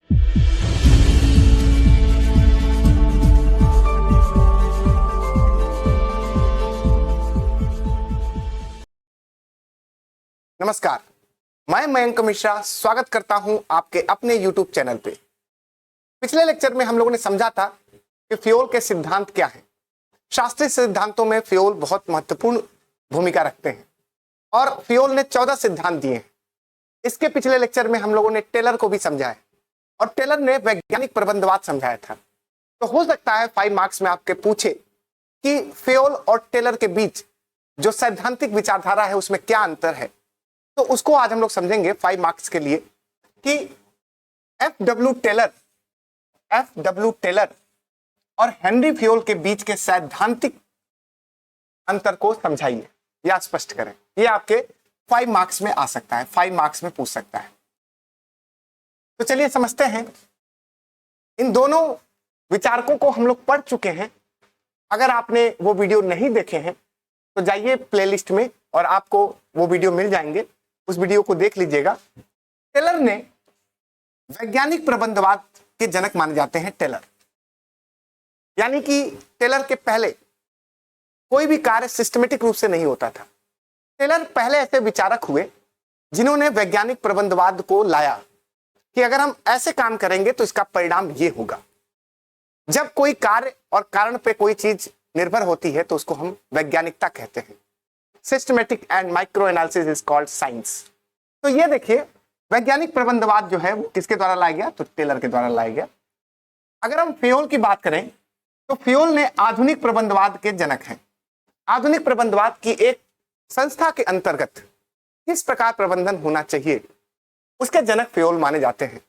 नमस्कार, मैं मयंक मिश्रा स्वागत करता हूं आपके अपने YouTube चैनल पे। पिछले लेक्चर में हम लोगों ने समझा था कि फ्यूल के सिद्धांत क्या हैं। शास्त्रीय सिद्धांतों में फ्यूल बहुत महत्वपूर्ण भूमिका रखते हैं और फ्यूल ने 14 सिद्धांत दिए हैं। इसके पिछले लेक्चर में हम लोगों ने टेलर को भी समझाया और टेलर ने वैज्ञानिक प्रबंधवाद समझाया था। तो हो सकता है 5 मार्क्स में आपके पूछे कि फ्यूल और टेलर के बीच जो सैद्धांतिक विचारधारा है उसमें क्या अंतर है। तो उसको आज हम लोग समझेंगे 5 मार्क्स के लिए कि एफ.डब्ल्यू. टेलर और हेनरी फ्यूल के बीच के सैद्धांतिक अंतर को समझाइए या स्पष्ट करें। ये आपके 5 मार्क्स में आ सकता है, 5 मार्क्स में पूछ सकता है। तो चलिए समझते हैं। इन दोनों विचारकों को हम लोग पढ़ चुके हैं। अगर आपने वो वीडियो नहीं देखे हैं तो जाइए प्लेलिस्ट में और आपको वो वीडियो मिल जाएंगे, उस वीडियो को देख लीजिएगा। टेलर ने वैज्ञानिक प्रबंधवाद के जनक माने जाते हैं। टेलर यानी कि टेलर के पहले कोई भी कार्य सिस्टमेटिक रूप से नहीं होता था। टेलर पहले ऐसे विचारक हुए जिन्होंने वैज्ञानिक प्रबंधवाद को लाया कि अगर हम ऐसे काम करेंगे तो इसका परिणाम ये होगा। जब कोई कार्य और कारण पे कोई चीज निर्भर होती है तो उसको हम वैज्ञानिकता कहते हैं। Systematic and micro analysis is called science. तो ये देखिए, वैज्ञानिक प्रबंधवाद जो है वो किसके द्वारा लाया गया? तो टेलर के द्वारा लाया गया। अगर हम फ्यूल की बात करें तो फ्यूल ने आधुनिक प्रबंधवाद के जनक हैं। आधुनिक प्रबंधवाद की एक संस्था के अंतर्गत किस प्रकार प्रबंधन होना चाहिए उसके जनक फ्यूल माने जाते हैं।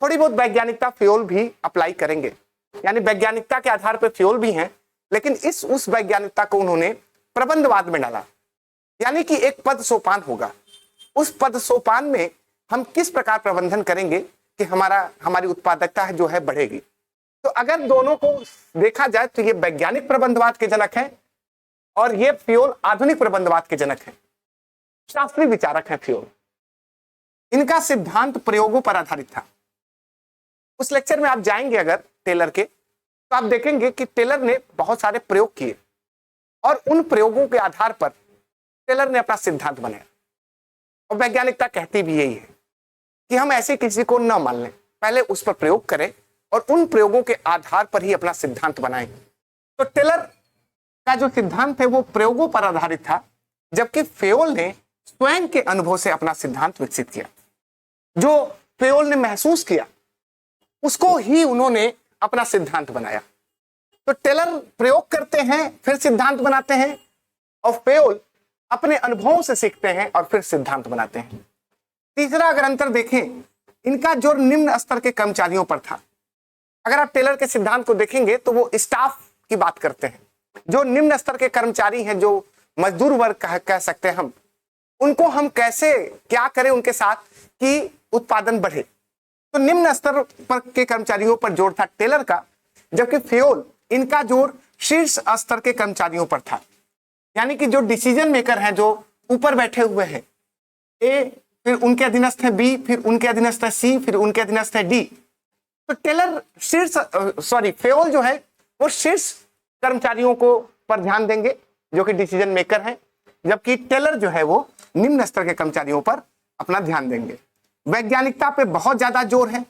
थोड़ी बहुत वैज्ञानिकता फ्यूल भी अप्लाई करेंगे, यानी वैज्ञानिकता के आधार पर फ्यूल भी हैं, लेकिन उस वैज्ञानिकता को उन्होंने प्रबंधवाद में डाला। यानी कि एक पद सोपान होगा, उस पद सोपान में हम किस प्रकार प्रबंधन करेंगे कि हमारी उत्पादकता है जो है बढ़ेगी। तो अगर दोनों को देखा जाए तो ये वैज्ञानिक प्रबंधवाद के जनक हैं और ये फ्यूल आधुनिक प्रबंधवाद के जनक हैं। शास्त्रीय विचारक हैं फ्यूल। इनका सिद्धांत प्रयोगों पर आधारित था। उस लेक्चर में आप जाएंगे अगर टेलर के, तो आप देखेंगे कि टेलर ने बहुत सारे प्रयोग किए और उन प्रयोगों के आधार पर टेलर ने अपना सिद्धांत बनाया। और वैज्ञानिकता कहती भी यही है कि हम ऐसे किसी को न मान लें, पहले उस पर प्रयोग करें और उन प्रयोगों के आधार पर ही अपना सिद्धांत बनाएं। तो टेलर का जो सिद्धांत है वो प्रयोगों पर आधारित था, जबकि फ्यूल ने स्वयं के अनुभव से अपना सिद्धांत विकसित किया। जो फ्यूल ने महसूस किया उसको ही उन्होंने अपना सिद्धांत बनाया। तो टेलर प्रयोग करते हैं फिर सिद्धांत बनाते हैं और फ्यूल अपने अनुभवों से सीखते हैं और फिर सिद्धांत बनाते हैं। तीसरा अगर अंतर देखें, इनका जोर निम्न स्तर के कर्मचारियों पर था। अगर आप टेलर के सिद्धांत को देखेंगे तो वो स्टाफ की बात करते हैं। जो निम्न स्तर के कर्मचारी हैं, जो मजदूर वर्ग कह सकते हैं हम, उनको हम कैसे क्या करें उनके साथ कि उत्पादन बढ़े। तो निम्न स्तर पर के कर्मचारियों पर जोर था टेलर का, जबकि फ्यूल इनका जोर शीर्ष स्तर के कर्मचारियों पर था। यानी कि जो डिसीजन मेकर हैं, जो ऊपर बैठे हुए हैं, ए, फिर उनके अधीनस्थ है बी, फिर उनके अधीनस्थ है सी, फिर उनके अधीनस्थ है डी। तो फ्यूल जो है वो शीर्ष कर्मचारियों को पर ध्यान देंगे जो कि डिसीजन मेकर हैं, जबकि टेलर जो है वो निम्न स्तर के कर्मचारियों पर अपना ध्यान देंगे। वैज्ञानिकता पे बहुत ज्यादा जोर है,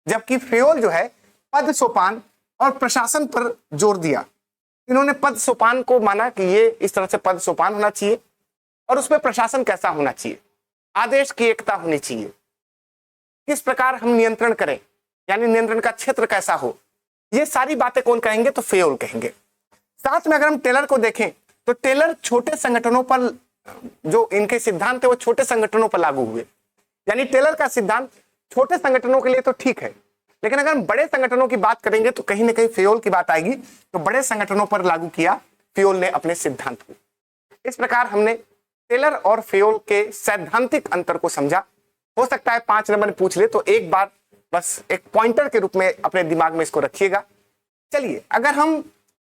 जबकि फ्यूल जो है पद सोपान और प्रशासन पर जोर दिया। इन्होंने पद सोपान को माना कि ये इस तरह से पद सोपान होना चाहिए और उसमें प्रशासन कैसा होना चाहिए, आदेश की एकता होनी चाहिए, किस प्रकार हम नियंत्रण करें, यानी नियंत्रण का क्षेत्र कैसा हो। ये सारी बातें कौन कहेंगे? तो फ्यूल कहेंगे। साथ में अगर हम टेलर को देखें तो टेलर छोटे संगठनों पर, जो इनके सिद्धांत है वो छोटे संगठनों पर लागू हुए। यानी टेलर का सिद्धांत छोटे संगठनों के लिए तो ठीक है, लेकिन अगर हम बड़े संगठनों की बात करेंगे तो कहीं ना कहीं फ्यूल की बात आएगी। तो बड़े संगठनों पर लागू किया फ्यूल ने अपने सिद्धांत को। इस प्रकार हमने टेलर और फ्यूल के सैद्धांतिक अंतर को समझा। हो सकता है 5 नंबर पूछ ले, तो एक बार बस एक पॉइंटर के रूप में अपने दिमाग में इसको रखिएगा। चलिए, अगर हम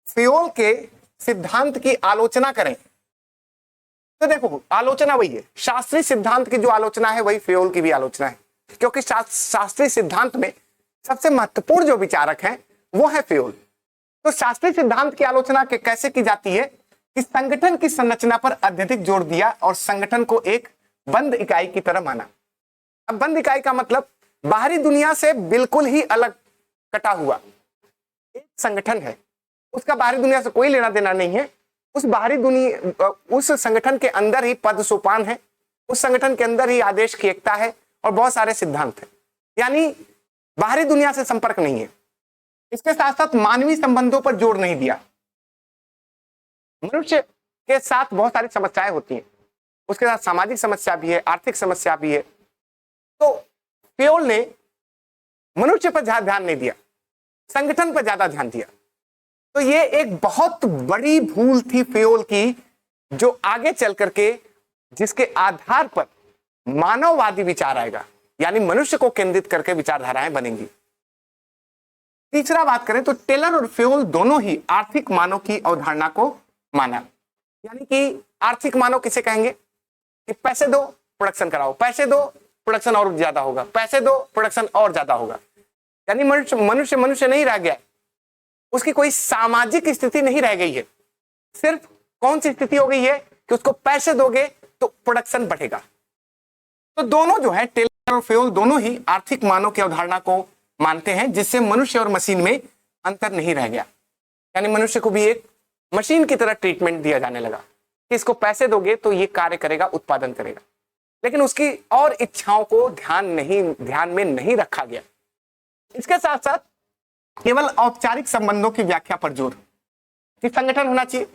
फ्यूल के सिद्धांत की आलोचना करें तो देखो, आलोचना वही है, शास्त्रीय सिद्धांत की जो आलोचना है वही फ्यूल की भी आलोचना है। क्योंकि शास्त्रीय सिद्धांत में सबसे महत्वपूर्ण जो विचारक हैं वो है फ्योल। तो शास्त्रीय सिद्धांत की आलोचना कैसे की जाती है कि संगठन की संरचना पर अत्यधिक जोर दिया और संगठन को एक बंद इकाई की तरह माना। अब बंद इकाई का मतलब बाहरी दुनिया से बिल्कुल ही अलग कटा हुआ एक संगठन है, उसका बाहरी दुनिया से कोई लेना देना नहीं है। उस बाहरी दुनिया, उस संगठन के अंदर ही पद सोपान है, उस संगठन के अंदर ही आदेश की एकता है और बहुत सारे सिद्धांत हैं, यानी बाहरी दुनिया से संपर्क नहीं है। इसके साथ साथ मानवीय संबंधों पर जोर नहीं दिया। मनुष्य के साथ बहुत सारी समस्याएं होती हैं, उसके साथ सामाजिक समस्या भी है, आर्थिक समस्या भी है। तो फ्योल ने मनुष्य पर ध्यान नहीं दिया, संगठन पर ज्यादा ध्यान दिया। तो ये एक बहुत बड़ी भूल थी फ्योल की, जो आगे चल करके जिसके आधार पर मानववादी विचार आएगा, यानी मनुष्य को केंद्रित करके विचारधाराएं बनेंगी। तीसरा बात करें तो टेलर और फ्योल दोनों ही आर्थिक मानव की अवधारणा को माना। यानी कि आर्थिक मानव किसे कहेंगे कि पैसे दो प्रोडक्शन कराओ, पैसे दो प्रोडक्शन और ज्यादा होगा, पैसे दो प्रोडक्शन और ज्यादा होगा। यानी मनुष्य नहीं रह गया, उसकी कोई सामाजिक स्थिति नहीं रह गई है। सिर्फ कौन सी स्थिति हो गई है कि उसको पैसे दोगे तो प्रोडक्शन बढ़ेगा। तो दोनों जो है टेलर और फ्योल दोनों ही आर्थिक मानव की अवधारणा को मानते हैं, जिससे मनुष्य और मशीन में अंतर नहीं रह गया। यानी मनुष्य को भी एक मशीन की तरह ट्रीटमेंट दिया जाने लगा कि इसको पैसे दोगे तो ये कार्य करेगा, उत्पादन करेगा, लेकिन उसकी और इच्छाओं को ध्यान में नहीं रखा गया। इसके साथ साथ केवल औपचारिक संबंधों की व्याख्या पर जोर कि संगठन होना चाहिए,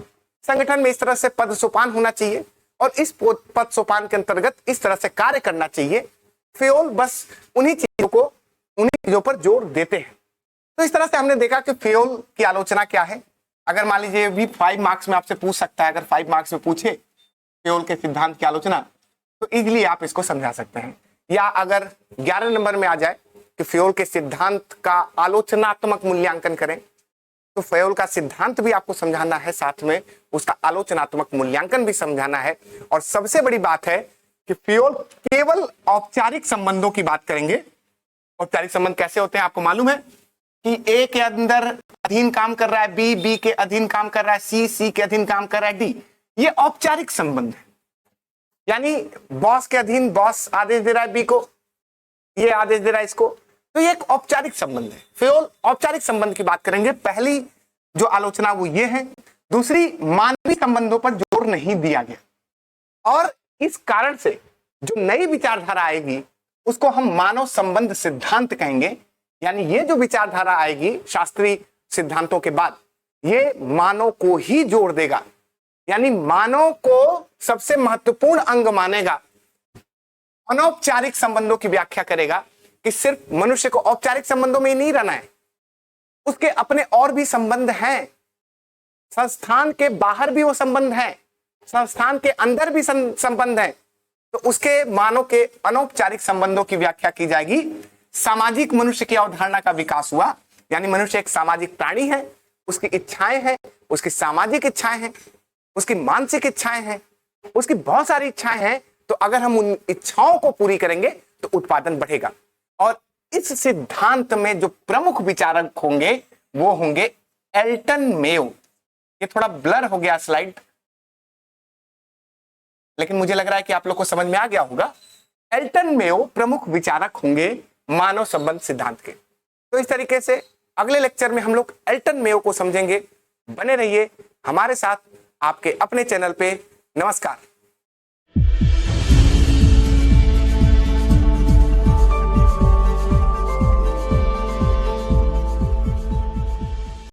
संगठन में इस तरह से पद सोपान होना चाहिए और इस पद सोपान के अंतर्गत इस तरह से कार्य करना चाहिए। फ्योल बस उन्हीं चीजों पर जोर देते हैं। तो इस तरह से हमने देखा कि फ्योल की आलोचना क्या है। अगर मान लीजिए भी 5 मार्क्स में आपसे पूछ सकता है, अगर 5 मार्क्स में पूछे फ्योल के सिद्धांत की आलोचना, तो इजीली आप इसको समझा सकते हैं। या अगर 11 नंबर में आ जाए कि फ्योल के सिद्धांत का आलोचनात्मक मूल्यांकन करें, तो फ्योल का सिद्धांत भी आपको समझाना है, साथ में उसका आलोचनात्मक मूल्यांकन भी समझाना है। और सबसे बड़ी बात है कि फ्योल केवल औपचारिक संबंधों की बात करेंगे। औपचारिक संबंध कैसे होते हैं आपको मालूम है कि ए के अंदर अधीन काम कर रहा है बी, बी के अधीन काम कर रहा है सी, सी के अधीन काम कर रहा है डी। ये औपचारिक संबंध है, यानी बॉस के अधीन बॉस आदेश दे रहा है बी को, ये आदेश दे रहा है इसको, तो ये एक औपचारिक संबंध है। फ्योल औपचारिक संबंध की बात करेंगे। पहली जो आलोचना वो ये है। दूसरी, मानवीय संबंधों पर जोर नहीं दिया गया और इस कारण से जो नई विचारधारा आएगी उसको हम मानव संबंध सिद्धांत कहेंगे। यानी ये जो विचारधारा आएगी शास्त्रीय सिद्धांतों के बाद, ये मानव को ही जोड़ देगा, यानी मानव को सबसे महत्वपूर्ण अंग मानेगा, अनौपचारिक संबंधों की व्याख्या करेगा कि सिर्फ मनुष्य को औपचारिक संबंधों में ही नहीं रहना है, उसके अपने और भी संबंध हैं, संस्थान के बाहर भी वो संबंध है, संस्थान के अंदर भी संबंध है। तो उसके मानव के अनौपचारिक संबंधों की व्याख्या की जाएगी। सामाजिक मनुष्य की अवधारणा का विकास हुआ, यानी मनुष्य एक सामाजिक प्राणी है, उसकी इच्छाएं हैं, उसकी सामाजिक इच्छाएं हैं, उसकी मानसिक इच्छाएं हैं, उसकी बहुत सारी इच्छाएं हैं। तो अगर हम उन इच्छाओं को पूरी करेंगे तो उत्पादन बढ़ेगा। और इस सिद्धांत में जो प्रमुख विचारक होंगे वो होंगे एल्टन मेयो। ये थोड़ा ब्लर हो गया स्लाइड, लेकिन मुझे लग रहा है कि आप लोग को समझ में आ गया होगा। एल्टन मेयो प्रमुख विचारक होंगे मानव संबंध सिद्धांत के। तो इस तरीके से अगले लेक्चर में हम लोग एल्टन मेयो को समझेंगे। बने रहिए हमारे साथ आपके अपने चैनल पे। नमस्कार।